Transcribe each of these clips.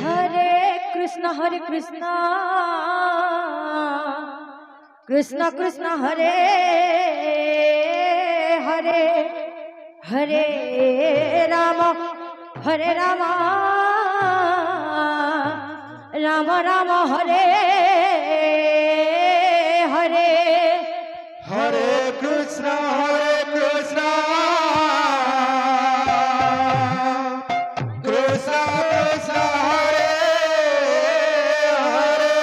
हरे कृष्ण कृष्ण कृष्ण हरे हरे हरे राम राम राम हरे हरे हरे कृष्ण कृष्ण कृष्ण हरे हरे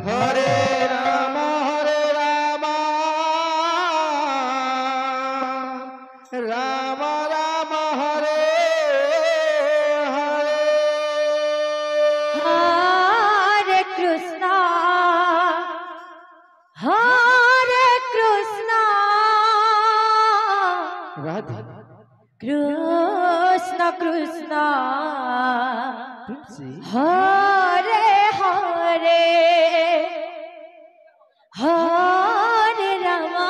हरे राम राम राम हरे हरे हरे कृष्णा राधे कृष्ण कृष्ण तुलसी हरे हरे हरे रामा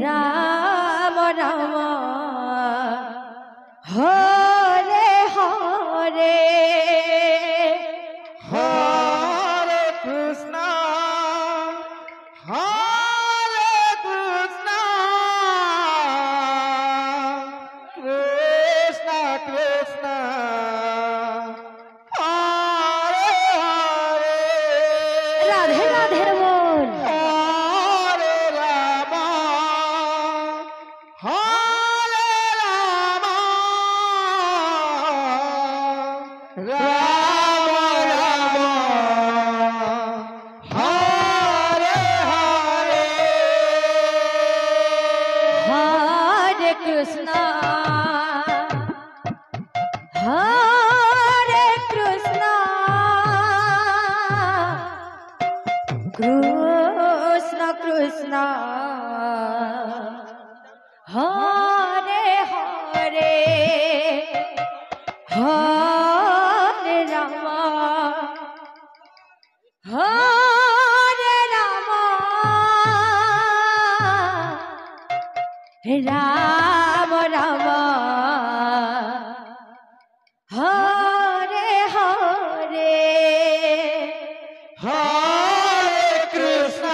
राम राम हरे हरे हरे कृष्ण कृष्ण कृष्ण हरे हरे राधे राधे बोल हरे राम राम राम हरे हरे हरे कृष्णा हरे कृष्णा कृष्ण कृष्ण हरे हरे हरे राम राम राम हरे हरे हरे कृष्ण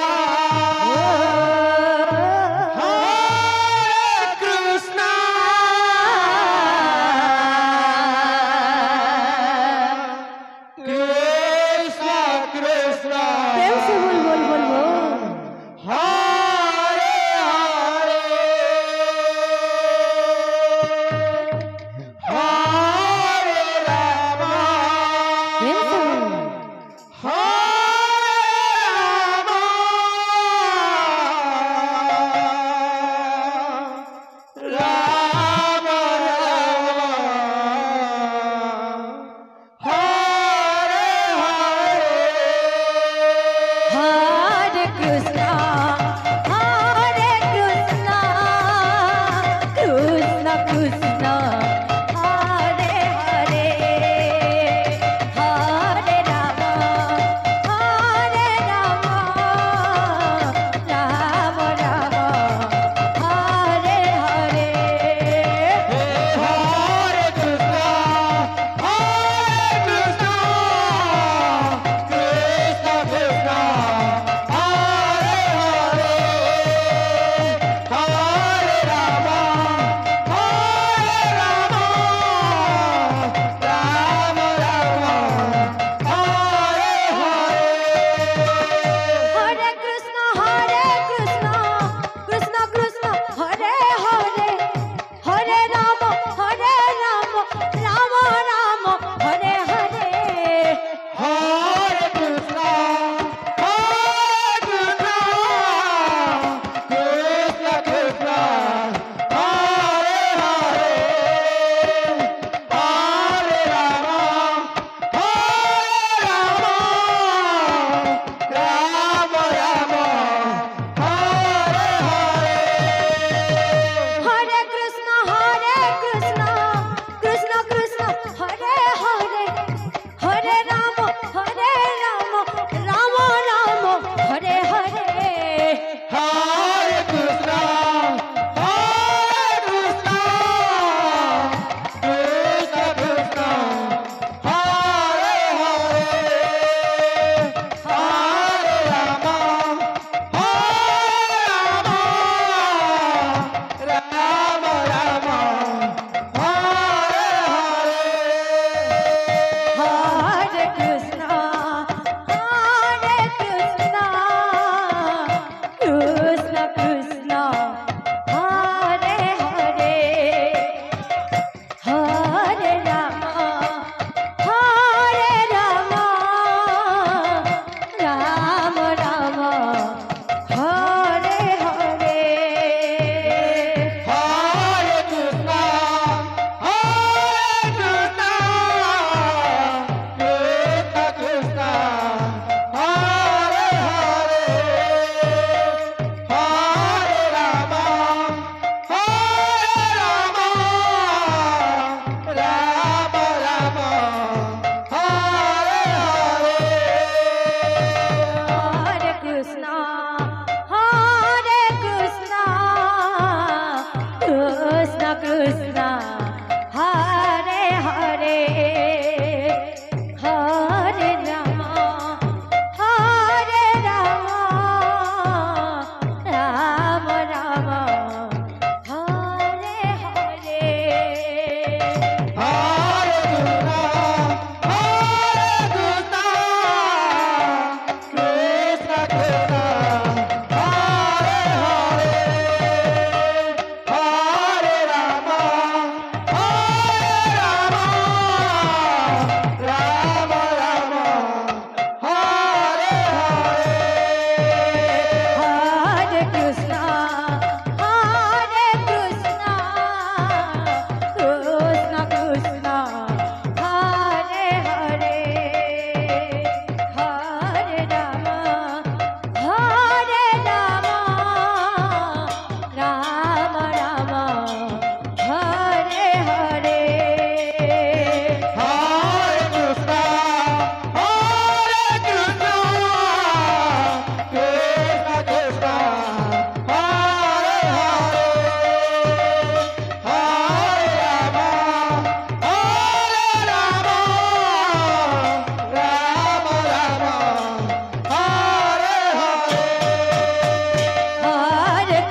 कृष्ण कृष्ण प्रेम से बोल बोल बोल बोल Hare Hare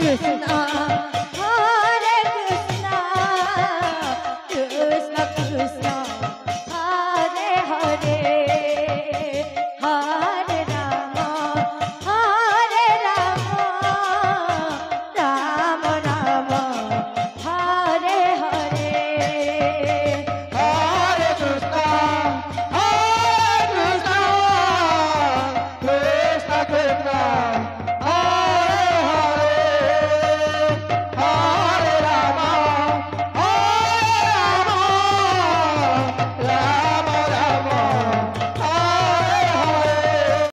Krishna, Hare Krishna, Krishna Krishna, Hare Hare, Hare Rama, Hare Rama, Rama Rama, Hare Hare. Hare Krishna, Krishna Krishna,